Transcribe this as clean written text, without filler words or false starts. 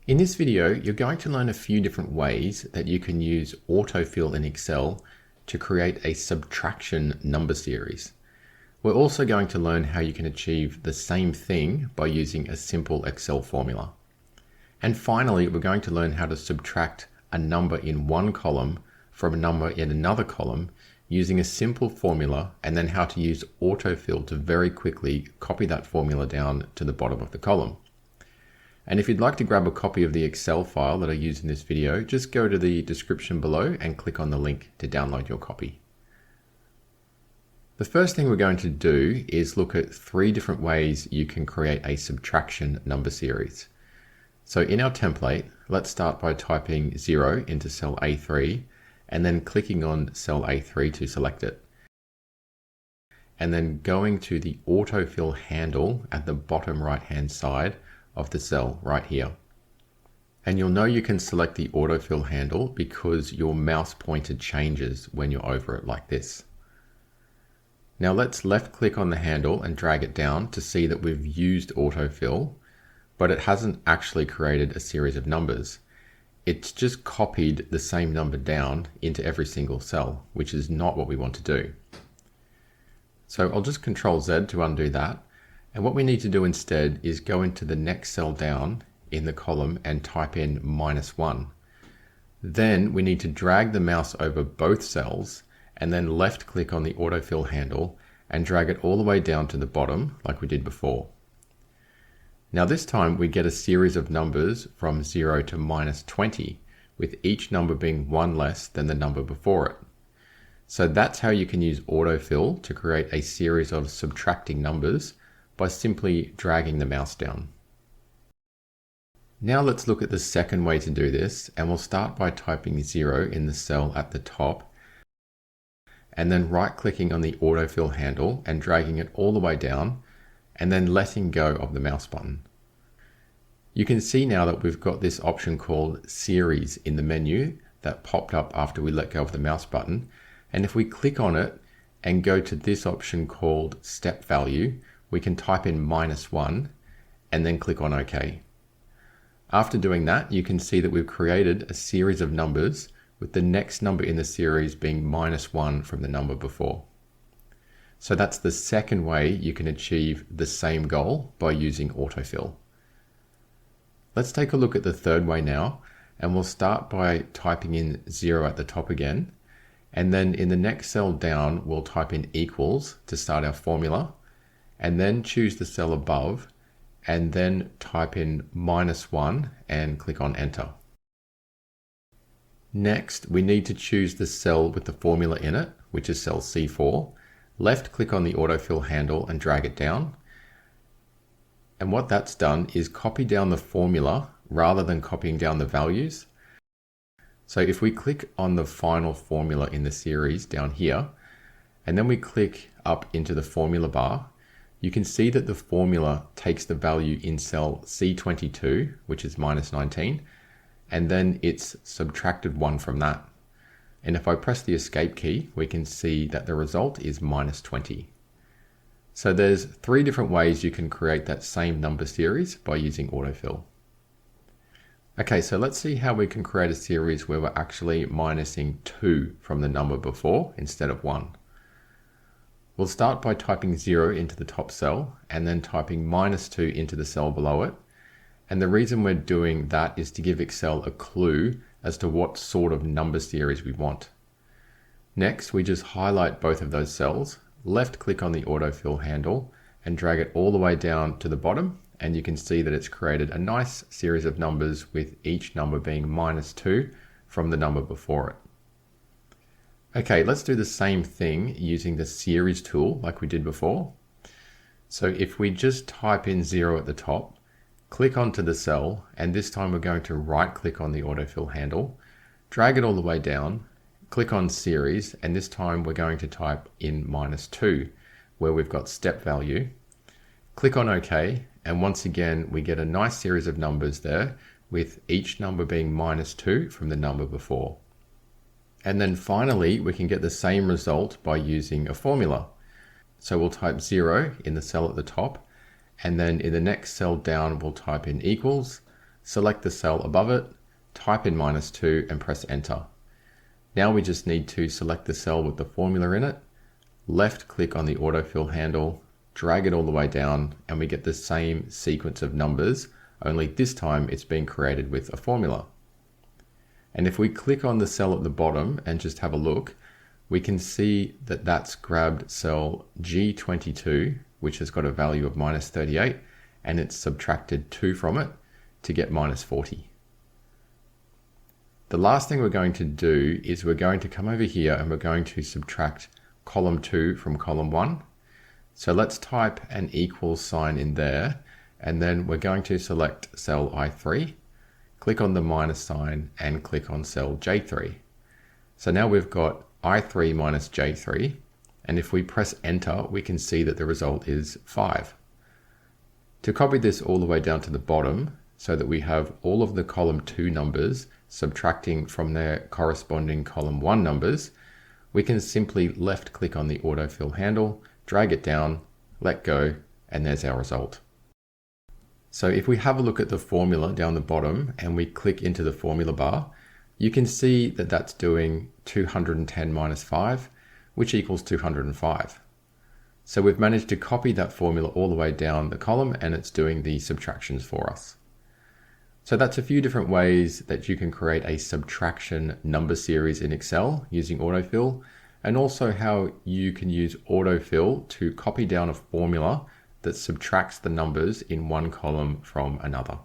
In this video, you're going to learn a few different ways that you can use AutoFill in Excel to create a subtraction number series. We're also going to learn how you can achieve the same thing by using a simple Excel formula. And finally, we're going to learn how to subtract a number in one column from a number in another column using a simple formula, and then how to use AutoFill to very quickly copy that formula down to the bottom of the column. And if you'd like to grab a copy of the Excel file that I use in this video, just go to the description below and click on the link to download your copy. The first thing we're going to do is look at three different ways you can create a subtraction number series. So in our template, let's start by typing 0 into cell A3 and then clicking on cell A3 to select it. And then going to the AutoFill handle at the bottom right hand side of the cell right here. And you'll know you can select the AutoFill handle because your mouse pointer changes when you're over it like this. Now let's left click on the handle and drag it down to see that we've used AutoFill, but it hasn't actually created a series of numbers. It's just copied the same number down into every single cell, which is not what we want to do. So I'll just Control Z to undo that. And what we need to do instead is go into the next cell down in the column and type in -1. Then we need to drag the mouse over both cells and then left click on the AutoFill handle and drag it all the way down to the bottom like we did before. Now this time we get a series of numbers from 0 to -20, with each number being one less than the number before it. So that's how you can use AutoFill to create a series of subtracting numbers by simply dragging the mouse down. Now let's look at the second way to do this, and we'll start by typing 0 in the cell at the top and then right clicking on the AutoFill handle and dragging it all the way down and then letting go of the mouse button. You can see now that we've got this option called Series in the menu that popped up after we let go of the mouse button. And if we click on it and go to this option called Step Value, we can type in -1 and then click on OK. After doing that, you can see that we've created a series of numbers with the next number in the series being -1 from the number before. So that's the second way you can achieve the same goal by using AutoFill. Let's take a look at the third way now, and we'll start by typing in 0 at the top again. And then in the next cell down, we'll type in equals to start our formula, and then choose the cell above, and then type in -1 and click on Enter. Next, we need to choose the cell with the formula in it, which is cell C4. Left click on the AutoFill handle and drag it down. And what that's done is copy down the formula rather than copying down the values. So if we click on the final formula in the series down here, and then we click up into the formula bar, you can see that the formula takes the value in cell C22, which is -19, and then it's subtracted 1 from that. And if I press the escape key, we can see that the result is -20. So there's three different ways you can create that same number series by using AutoFill. Okay, so let's see how we can create a series where we're actually minusing 2 from the number before instead of 1. We'll start by typing 0 into the top cell and then typing -2 into the cell below it. And the reason we're doing that is to give Excel a clue as to what sort of number series we want. Next, we just highlight both of those cells, left click on the AutoFill handle and drag it all the way down to the bottom, and you can see that it's created a nice series of numbers with each number being -2 from the number before it. Okay, let's do the same thing using the series tool like we did before. So if we just type in 0 at the top, click onto the cell, and this time we're going to right click on the AutoFill handle, drag it all the way down, click on Series, and this time we're going to type in -2 where we've got step value. Click on OK, and once again we get a nice series of numbers there with each number being -2 from the number before. And then finally we can get the same result by using a formula. So we'll type 0 in the cell at the top, and then in the next cell down we'll type in equals, select the cell above it, type in -2 and press enter. Now we just need to select the cell with the formula in it, left click on the autofill handle, drag it all the way down, and we get the same sequence of numbers, only this time it's been created with a formula. And if we click on the cell at the bottom and just have a look, we can see that that's grabbed cell G22, which has got a value of -38, and it's subtracted 2 from it to get -40. The last thing we're going to do is we're going to come over here and we're going to subtract column 2 from column 1. So let's type an equals sign in there, and then we're going to select cell I3, click on the minus sign, and click on cell J3. So now we've got I3 minus J3, and if we press enter, we can see that the result is 5. To copy this all the way down to the bottom, so that we have all of the column 2 numbers subtracting from their corresponding column 1 numbers, we can simply left click on the autofill handle, drag it down, let go, and there's our result. So if we have a look at the formula down the bottom and we click into the formula bar, you can see that that's doing 210 minus 5, which equals 205. So we've managed to copy that formula all the way down the column, and it's doing the subtractions for us. So that's a few different ways that you can create a subtraction number series in Excel using AutoFill, and also how you can use AutoFill to copy down a formula that subtracts the numbers in one column from another.